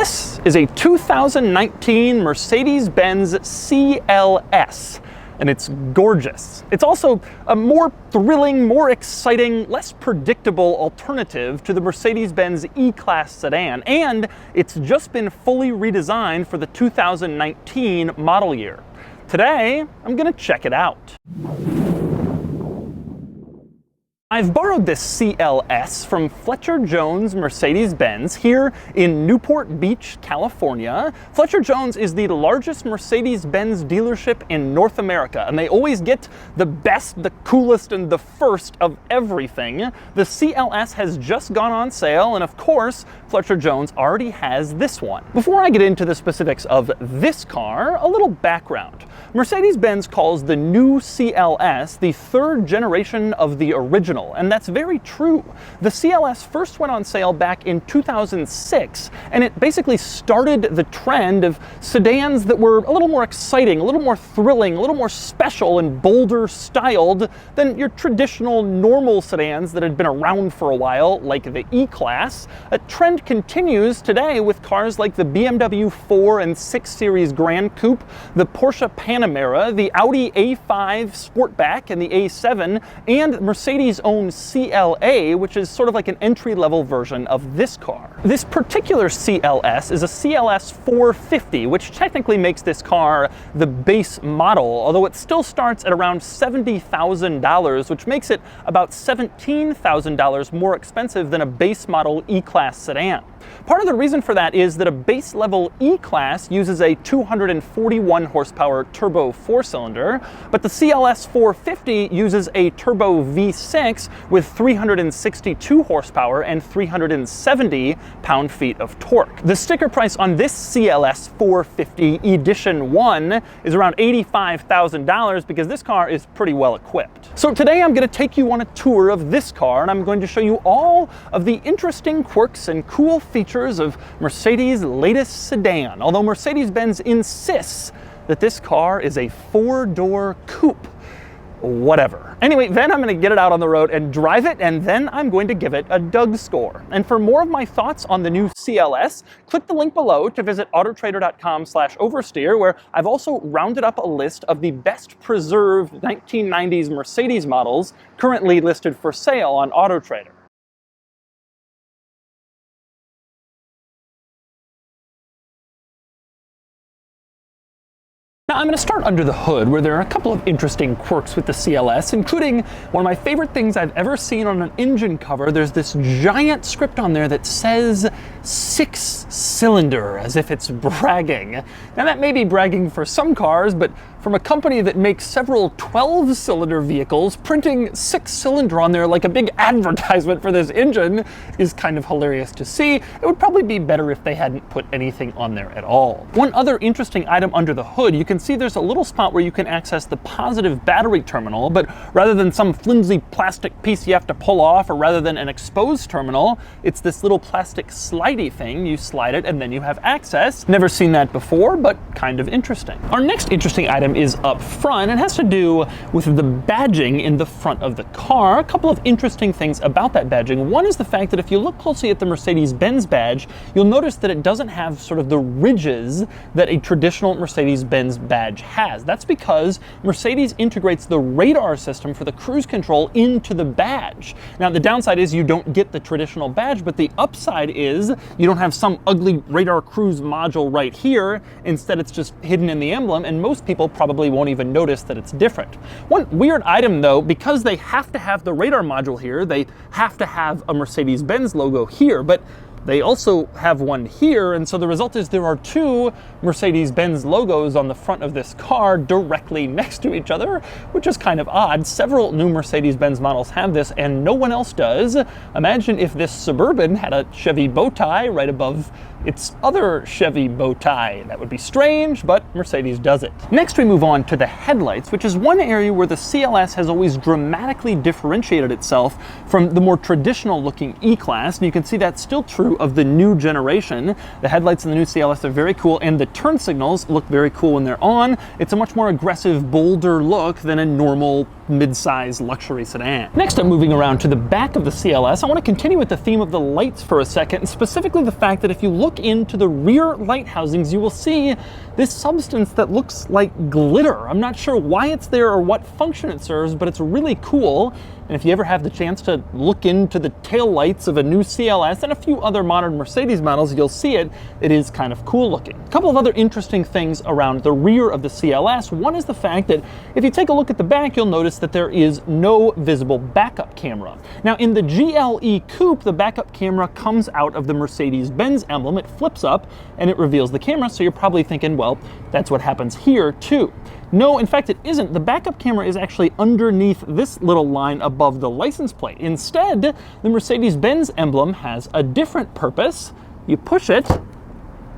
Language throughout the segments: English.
This is a 2019 Mercedes-Benz CLS, and it's gorgeous. It's also a more thrilling, more exciting, less predictable alternative to the Mercedes-Benz E-Class sedan, and it's just been fully redesigned for the 2019 model year. Today, I'm gonna check it out. I've borrowed this CLS from Fletcher Jones Mercedes-Benz here in Newport Beach, California. Fletcher Jones is the largest Mercedes-Benz dealership in North America, and they always get the best, the coolest, and the first of everything. The CLS has just gone on sale, and of course, Fletcher Jones already has this one. Before I get into the specifics of this car, a little background. Mercedes-Benz calls the new CLS the third generation of the original, and that's very true. The CLS first went on sale back in 2006, and it basically started the trend of sedans that were a little more exciting, a little more thrilling, a little more special and bolder styled than your traditional normal sedans that had been around for a while, like the E-Class. A trend continues today with cars like the BMW 4 and 6 Series Grand Coupe, the Porsche Panamera, the Audi A5 Sportback and the A7, and Mercedes' own CLA, which is sort of like an entry-level version of this car. This particular CLS is a CLS 450, which technically makes this car the base model, although it still starts at around $70,000, which makes it about $17,000 more expensive than a base model E-Class sedan. Part of the reason for that is that a base level E-Class uses a 241 horsepower turbo 4-cylinder, but the CLS 450 uses a turbo V6 with 362 horsepower and 370 pound-feet of torque. The sticker price on this CLS 450 Edition 1 is around $85,000 because this car is pretty well equipped. So today I'm going to take you on a tour of this car, and I'm going to show you all of the interesting quirks and cool features of Mercedes' latest sedan, although Mercedes-Benz insists that this car is a 4-door coupe. Whatever. Anyway, then I'm going to get it out on the road and drive it, and then I'm going to give it a Doug score. And for more of my thoughts on the new CLS, click the link below to visit autotrader.com/oversteer, where I've also rounded up a list of the best preserved 1990s Mercedes models currently listed for sale on AutoTrader. Now I'm going to start under the hood, where there are a couple of interesting quirks with the CLS, including one of my favorite things I've ever seen on an engine cover. There's this giant script on there that says 6-cylinder, as if it's bragging. Now that may be bragging for some cars, but from a company that makes several 12-cylinder vehicles, printing 6-cylinder on there like a big advertisement for this engine is kind of hilarious to see. It would probably be better if they hadn't put anything on there at all. One other interesting item under the hood, you can see there's a little spot where you can access the positive battery terminal, but rather than some flimsy plastic piece you have to pull off, or rather than an exposed terminal, it's this little plastic slidey thing. You slide it and then you have access. Never seen that before, but kind of interesting. Our next interesting item is up front. It has to do with the badging in the front of the car. A couple of interesting things about that badging. One is the fact that if you look closely at the Mercedes-Benz badge, you'll notice that it doesn't have sort of the ridges that a traditional Mercedes-Benz badge has. That's because Mercedes integrates the radar system for the cruise control into the badge. Now the downside is you don't get the traditional badge, but the upside is you don't have some ugly radar cruise module right here. Instead, it's just hidden in the emblem, and most people probably won't even notice that it's different. One weird item though, because they have to have the radar module here, they have to have a Mercedes-Benz logo here, but they also have one here, and so the result is there are two Mercedes-Benz logos on the front of this car directly next to each other, which is kind of odd. Several new Mercedes-Benz models have this, and no one else does. Imagine if this Suburban had a Chevy bow tie right above its other Chevy bow tie. That would be strange, but Mercedes does it. Next, we move on to the headlights, which is one area where the CLS has always dramatically differentiated itself from the more traditional looking E-Class, and you can see that's still true of the new generation. The headlights in the new CLS are very cool, and the turn signals look very cool when they're on. It's a much more aggressive, bolder look than a normal mid-size luxury sedan. Next up, moving around to the back of the CLS, I want to continue with the theme of the lights for a second, and specifically the fact that if you look into the rear light housings, you will see this substance that looks like glitter. I'm not sure why it's there or what function it serves, but it's really cool. And if you ever have the chance to look into the tail lights of a new CLS and a few other modern Mercedes models, you'll see it. It is kind of cool looking. A couple of other interesting things around the rear of the CLS. One is the fact that if you take a look at the back, you'll notice that there is no visible backup camera. Now in the GLE Coupe, the backup camera comes out of the Mercedes-Benz emblem. It flips up and it reveals the camera, so you're probably thinking, well, that's what happens here too. No, in fact, it isn't. The backup camera is actually underneath this little line above the license plate. Instead, the Mercedes-Benz emblem has a different purpose. You push it,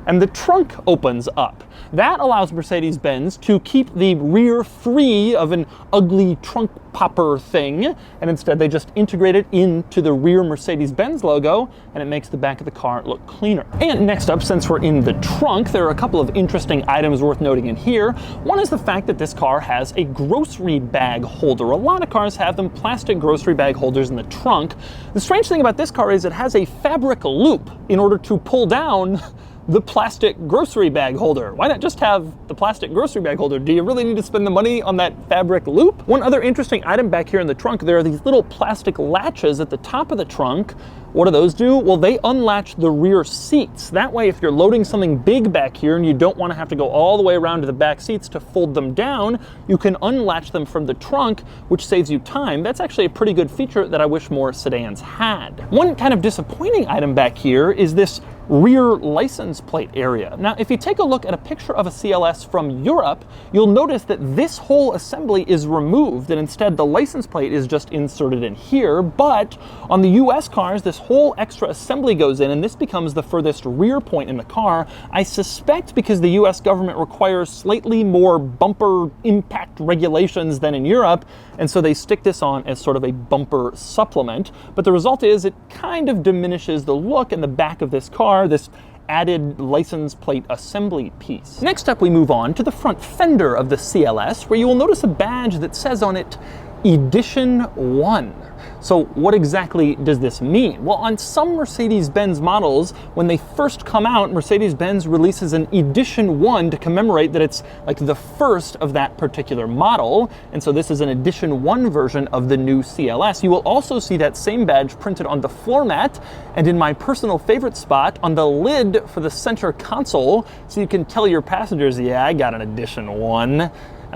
and the trunk opens up. That allows Mercedes-Benz to keep the rear free of an ugly trunk popper thing, and instead they just integrate it into the rear Mercedes-Benz logo, and it makes the back of the car look cleaner. And next up, since we're in the trunk, there are a couple of interesting items worth noting in here. One is the fact that this car has a grocery bag holder. A lot of cars have them, plastic grocery bag holders in the trunk. The strange thing about this car is it has a fabric loop in order to pull down the plastic grocery bag holder. Why not just have the plastic grocery bag holder? Do you really need to spend the money on that fabric loop? One other interesting item back here in the trunk, there are these little plastic latches at the top of the trunk. What do those do? Well, they unlatch the rear seats. That way, if you're loading something big back here and you don't want to have to go all the way around to the back seats to fold them down, you can unlatch them from the trunk, which saves you time. That's actually a pretty good feature that I wish more sedans had. One kind of disappointing item back here is this rear license plate area. Now, if you take a look at a picture of a CLS from Europe, you'll notice that this whole assembly is removed, and instead the license plate is just inserted in here. But on the US cars, this whole extra assembly goes in, and this becomes the furthest rear point in the car. I suspect because the US government requires slightly more bumper impact regulations than in Europe, and so they stick this on as sort of a bumper supplement. But the result is it kind of diminishes the look in the back of this car, this added license plate assembly piece. Next up, we move on to the front fender of the CLS, where you will notice a badge that says on it, Edition 1. So what exactly does this mean? Well, on some Mercedes-Benz models, when they first come out, Mercedes-Benz releases an Edition 1 to commemorate that it's like the first of that particular model. And so this is an Edition 1 version of the new CLS. You will also see that same badge printed on the floor mat and in my personal favorite spot on the lid for the center console, so you can tell your passengers, yeah, I got an Edition 1. And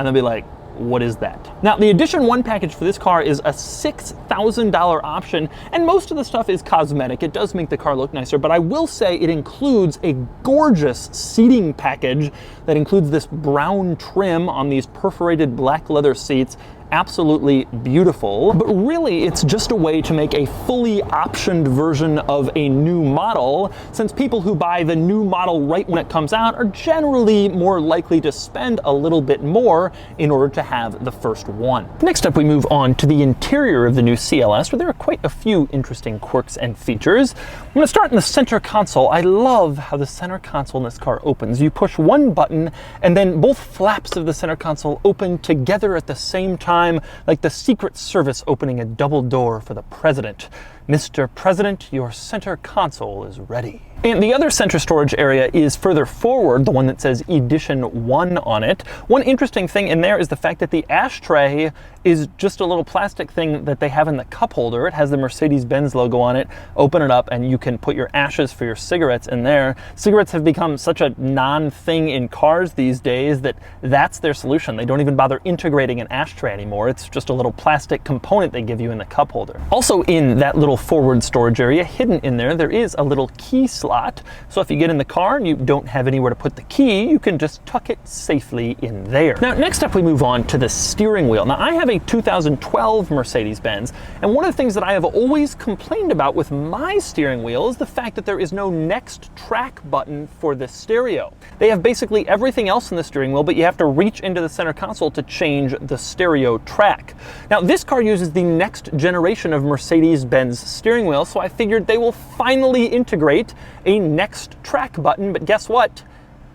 they'll be like, what is that? Now, the Edition 1 package for this car is a $6,000 option, and most of the stuff is cosmetic. It does make the car look nicer, but I will say it includes a gorgeous seating package that includes this brown trim on these perforated black leather seats. Absolutely beautiful, but really it's just a way to make a fully optioned version of a new model, since people who buy the new model right when it comes out are generally more likely to spend a little bit more in order to have the first one. Next up, we move on to the interior of the new CLS, where there are quite a few interesting quirks and features. I'm going to start in the center console. I love how the center console in this car opens. You push one button and then both flaps of the center console open together at the same time, like the Secret Service opening a double door for the president. Mr. President, your center console is ready. And the other center storage area is further forward, the one that says Edition 1 on it. One interesting thing in there is the fact that the ashtray is just a little plastic thing that they have in the cup holder. It has the Mercedes-Benz logo on it. Open it up and you can put your ashes for your cigarettes in there. Cigarettes have become such a non-thing in cars these days that that's their solution. They don't even bother integrating an ashtray anymore. It's just a little plastic component they give you in the cup holder. Also in that little forward storage area, hidden in there, there is a little key slot. So if you get in the car and you don't have anywhere to put the key, you can just tuck it safely in there. Now, next up we move on to the steering wheel. Now, I have a 2012 Mercedes-Benz, and one of the things that I have always complained about with my steering wheel is the fact that there is no next track button for the stereo. They have basically everything else in the steering wheel, but you have to reach into the center console to change the stereo track. Now, this car uses the next generation of Mercedes-Benz steering wheel, so I figured they will finally integrate a next track button, but guess what?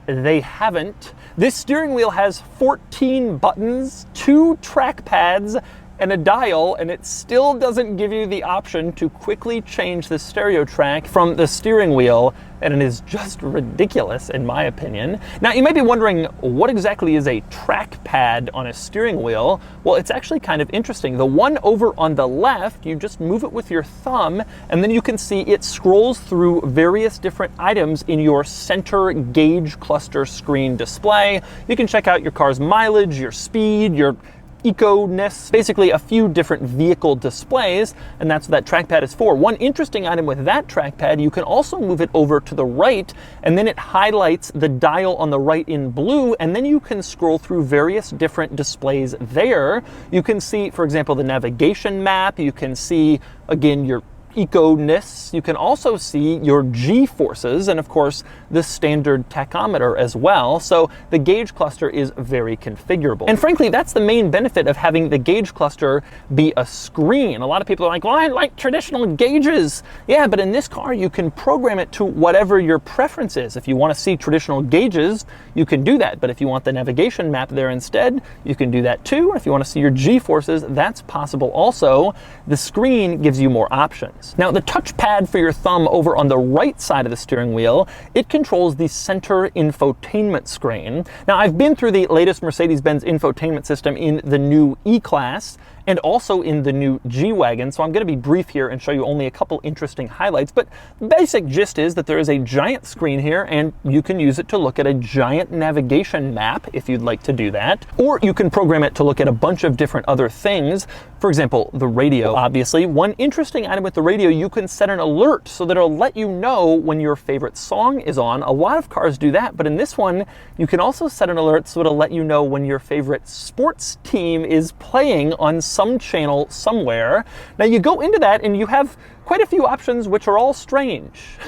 They haven't. This steering wheel has 14 buttons, 2 track pads, and a dial, and it still doesn't give you the option to quickly change the stereo track from the steering wheel, and it is just ridiculous in my opinion. Now you might be wondering, what exactly is a trackpad on a steering wheel? Well, it's actually kind of interesting. The one over on the left, you just move it with your thumb, and then you can see it scrolls through various different items in your center gauge cluster screen display. You can check out your car's mileage, your speed, your eco-ness, basically a few different vehicle displays, and that's what that trackpad is for. One interesting item with that trackpad, you can also move it over to the right, and then it highlights the dial on the right in blue, and then you can scroll through various different displays there. You can see, for example, the navigation map. You can see, again, your eco-ness. You can also see your G-forces and of course the standard tachometer as well. So the gauge cluster is very configurable. And frankly, that's the main benefit of having the gauge cluster be a screen. A lot of people are like, well, I like traditional gauges. Yeah, but in this car, you can program it to whatever your preference is. If you want to see traditional gauges, you can do that. But if you want the navigation map there instead, you can do that too. If you want to see your G-forces, that's possible also. The screen gives you more options. Now, the touchpad for your thumb over on the right side of the steering wheel, it controls the center infotainment screen. Now, I've been through the latest Mercedes-Benz infotainment system in the new E-Class and also in the new G-Wagon, so I'm going to be brief here and show you only a couple interesting highlights, but the basic gist is that there is a giant screen here, and you can use it to look at a giant navigation map if you'd like to do that, or you can program it to look at a bunch of different other things. For example, the radio, obviously. One interesting item with the radio, you can set an alert so that it'll let you know when your favorite song is on. A lot of cars do that, but in this one, you can also set an alert so it'll let you know when your favorite sports team is playing on some channel somewhere. Now you go into that and you have quite a few options which are all strange.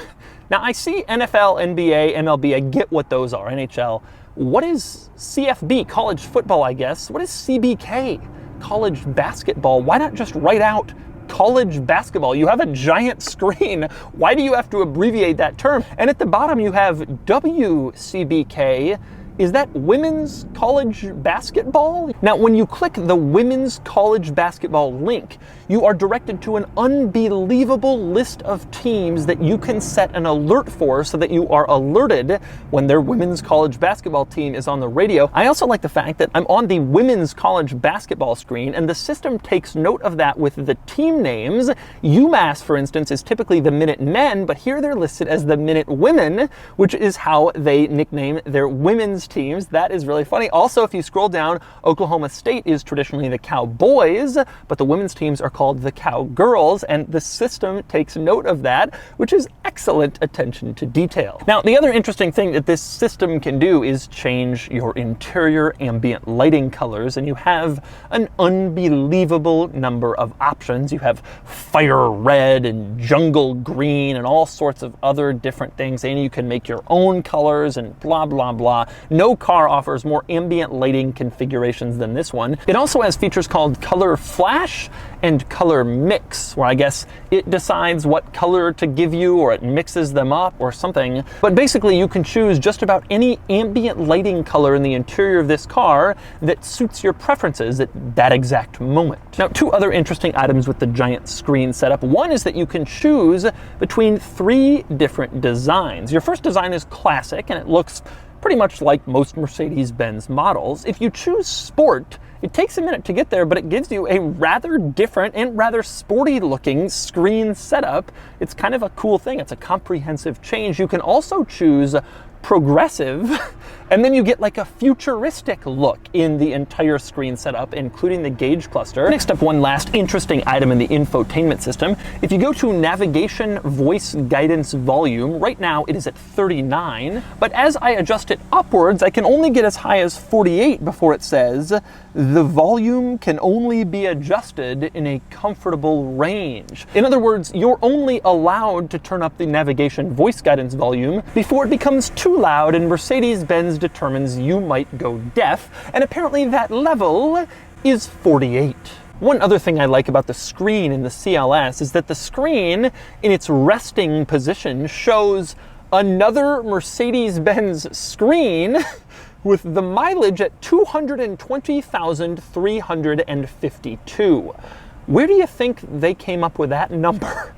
Now I see NFL, NBA, MLB, I get what those are, NHL. What is CFB, college football, I guess? What is CBK, college basketball? Why not just write out college basketball? You have a giant screen. Why do you have to abbreviate that term? And at the bottom you have WCBK. Is that women's college basketball? Now, when you click the women's college basketball link, you are directed to an unbelievable list of teams that you can set an alert for so that you are alerted when their women's college basketball team is on the radio. I also like the fact that I'm on the women's college basketball screen, and the system takes note of that with the team names. UMass, for instance, is typically the Minute Men, but here they're listed as the Minute Women, which is how they nickname their women's teams. That is really funny. Also, if you scroll down, Oklahoma State is traditionally the Cowboys, but the women's teams are called the Cowgirls, and the system takes note of that, which is excellent attention to detail. Now, the other interesting thing that this system can do is change your interior ambient lighting colors, and you have an unbelievable number of options. You have fire red and jungle green and all sorts of other different things, and you can make your own colors and blah, blah, blah. No car offers more ambient lighting configurations than this one. It also has features called color flash and color mix, where I guess it decides what color to give you, or it mixes them up or something. But basically you can choose just about any ambient lighting color in the interior of this car that suits your preferences at that exact moment. Now, two other interesting items with the giant screen setup. One is that you can choose between 3 different designs. Your first design is classic, and it looks pretty much like most Mercedes-Benz models. If you choose Sport, it takes a minute to get there, but it gives you a rather different and rather sporty looking screen setup. It's kind of a cool thing. It's a comprehensive change. You can also choose Progressive, and then you get like a futuristic look in the entire screen setup, including the gauge cluster. Next up, one last interesting item in the infotainment system. If you go to navigation voice guidance volume, right now it is at 39, but as I adjust it upwards, I can only get as high as 48 before it says, the volume can only be adjusted in a comfortable range. In other words, you're only allowed to turn up the navigation voice guidance volume before it becomes too loud and Mercedes-Benz determines you might go deaf, and apparently that level is 48. One other thing I like about the screen in the CLS is that the screen in its resting position shows another Mercedes-Benz screen with the mileage at 220,352. Where do you think they came up with that number?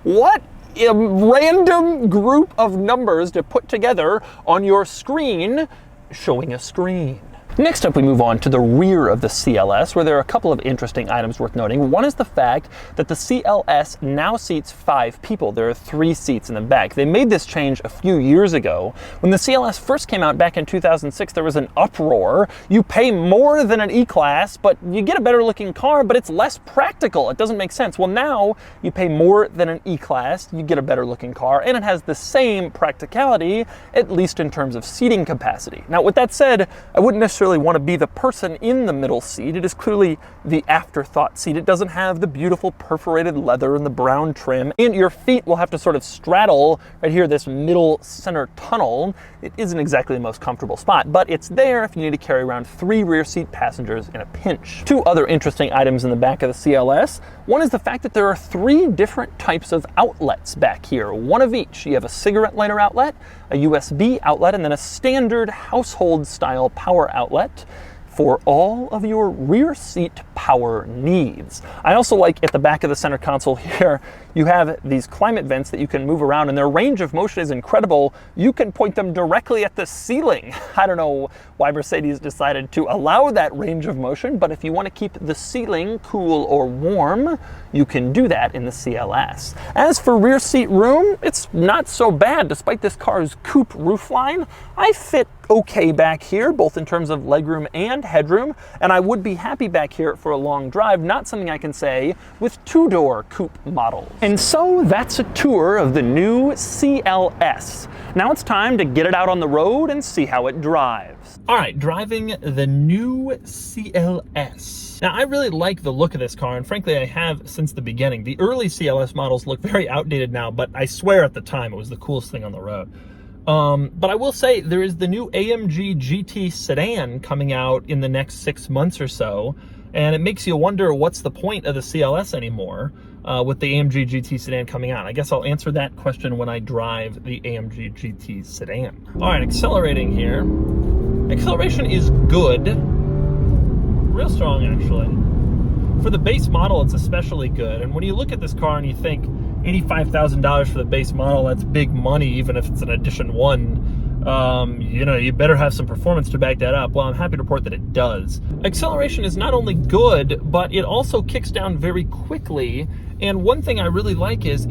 What a random group of numbers to put together on your screen showing a screen. Next up, we move on to the rear of the CLS, where there are a couple of interesting items worth noting. One is the fact that the CLS now seats 5 people. There are 3 seats in the back. They made this change a few years ago. When the CLS first came out back in 2006, there was an uproar. You pay more than an E-Class, but you get a better looking car, but it's less practical. It doesn't make sense. Well, now you pay more than an E-Class, you get a better looking car, and it has the same practicality, at least in terms of seating capacity. Now, with that said, I wouldn't necessarily want to be the person in the middle seat. It is clearly the afterthought seat. It doesn't have the beautiful perforated leather and the brown trim, and your feet will have to sort of straddle right here, this middle center tunnel. It isn't exactly the most comfortable spot, but it's there if you need to carry around 3 rear seat passengers in a pinch. 2 other interesting items in the back of the CLS. One is the fact that there are 3 different types of outlets back here, one of each. You have a cigarette lighter outlet, a USB outlet, and then a standard household style power outlet for all of your rear seat power needs. I also like at the back of the center console here, you have these climate vents that you can move around, and their range of motion is incredible. You can point them directly at the ceiling. I don't know why Mercedes decided to allow that range of motion, but if you want to keep the ceiling cool or warm, you can do that in the CLS. As for rear seat room, it's not so bad. Despite this car's coupe roofline, I fit okay back here, both in terms of legroom and headroom, and I would be happy back here for a long drive, not something I can say with 2-door coupe models. And so that's a tour of the new CLS. Now it's time to get it out on the road and see how it drives. All right, driving the new CLS. Now, I really like the look of this car, and frankly, I have since the beginning. The early CLS models look very outdated now, but I swear at the time it was the coolest thing on the road. But I will say there is the new AMG GT sedan coming out in the next 6 months or so, and it makes you wonder what's the point of the CLS anymore with the AMG GT sedan coming out. I guess I'll answer that question when I drive the AMG GT sedan. All right, accelerating here. Acceleration is good. Real strong, actually. For the base model, it's especially good. And when you look at this car and you think $85,000 for the base model, that's big money, even if it's an Edition 1. You know, you better have some performance to back that up. Well, I'm happy to report that it does. Acceleration is not only good, but it also kicks down very quickly. And one thing I really like is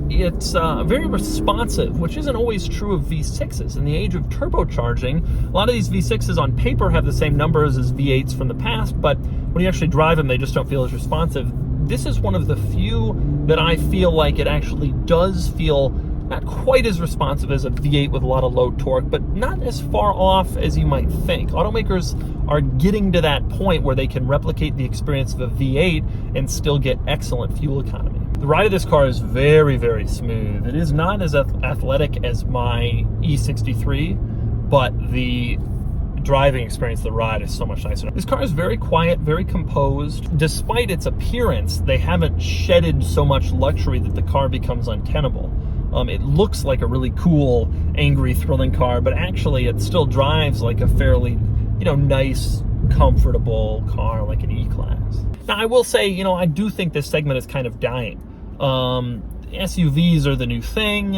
it's very responsive, which isn't always true of V6s. In the age of turbocharging, a lot of these V6s on paper have the same numbers as V8s from the past, but when you actually drive them, they just don't feel as responsive. This is one of the few that I feel like it actually does feel not quite as responsive as a V8 with a lot of low torque, but not as far off as you might think. Automakers are getting to that point where they can replicate the experience of a V8 and still get excellent fuel economy. The ride of this car is very, very smooth. It is not as athletic as my E63, but the driving experience of the ride is so much nicer. This car is very quiet, very composed. Despite its appearance, they haven't shedded so much luxury that the car becomes untenable. It looks like a really cool, angry, thrilling car, but actually it still drives like a fairly, nice, comfortable car like an E-Class. Now, I will say, I do think this segment is kind of dying. SUVs are the new thing.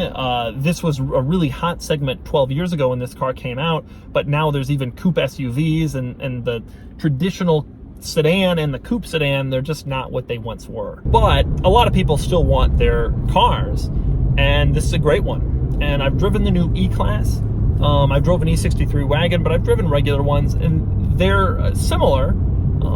This was a really hot segment 12 years ago when this car came out, but now there's even coupe SUVs, and the traditional sedan and the coupe sedan, they're just not what they once were. But a lot of people still want their cars, and this is a great one. And I've driven the new E-Class. I drove an E63 wagon, but I've driven regular ones, and they're similar.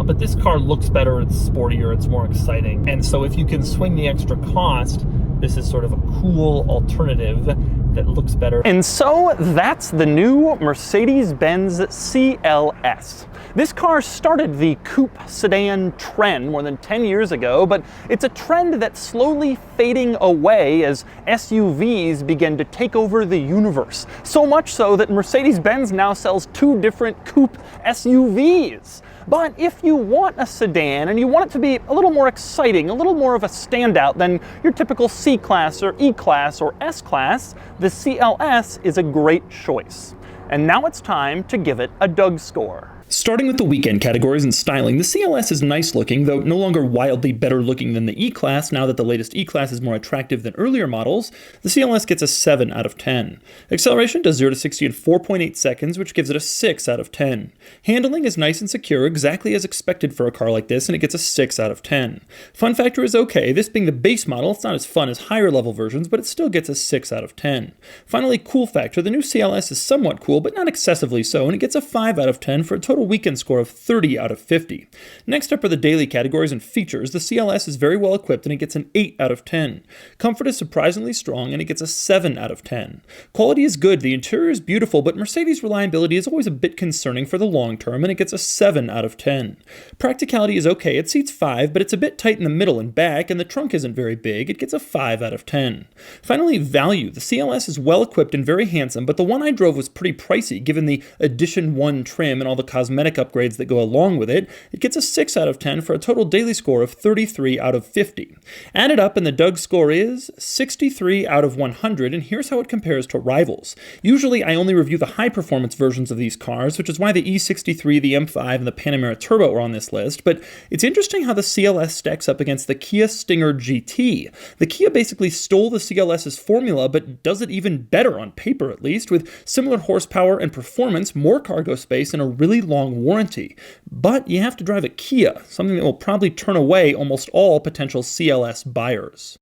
But this car looks better, it's sportier, it's more exciting. And so if you can swing the extra cost, this is sort of a cool alternative that looks better. And so that's the new Mercedes-Benz CLS. This car started the coupe sedan trend more than 10 years ago, but it's a trend that's slowly fading away as SUVs begin to take over the universe. So much so that Mercedes-Benz now sells 2 different coupe SUVs. But if you want a sedan and you want it to be a little more exciting, a little more of a standout than your typical C-Class or E-Class or S-Class, the CLS is a great choice. And now it's time to give it a Doug score. Starting with the weekend categories and styling, the CLS is nice looking, though no longer wildly better looking than the E-Class. Now that the latest E-Class is more attractive than earlier models, the CLS gets a 7 out of 10. Acceleration does 0 to 60 in 4.8 seconds, which gives it a 6 out of 10. Handling is nice and secure, exactly as expected for a car like this, and it gets a 6 out of 10. Fun factor is okay. This being the base model, it's not as fun as higher level versions, but it still gets a 6 out of 10. Finally, cool factor. The new CLS is somewhat cool, but not excessively so, and it gets a 5 out of 10 for a total weekend score of 30 out of 50. Next up are the daily categories and features. The CLS is very well equipped and it gets an 8 out of 10. Comfort is surprisingly strong and it gets a 7 out of 10. Quality is good, the interior is beautiful, but Mercedes reliability is always a bit concerning for the long term and it gets a 7 out of 10. Practicality is okay, it seats 5, but it's a bit tight in the middle and back and the trunk isn't very big, it gets a 5 out of 10. Finally, value. The CLS is well equipped and very handsome, but the one I drove was pretty pricey given the Edition 1 trim and all the cosmetic upgrades that go along with it. It gets a 6 out of 10 for a total daily score of 33 out of 50. Added up and the Doug score is 63 out of 100, and here's how it compares to rivals. Usually I only review the high performance versions of these cars, which is why the E63, the M5, and the Panamera Turbo are on this list, but it's interesting how the CLS stacks up against the Kia Stinger GT. The Kia basically stole the CLS's formula, but does it even better on paper at least, with similar horsepower and performance, more cargo space, and a really long warranty. But you have to drive a Kia, something that will probably turn away almost all potential CLS buyers.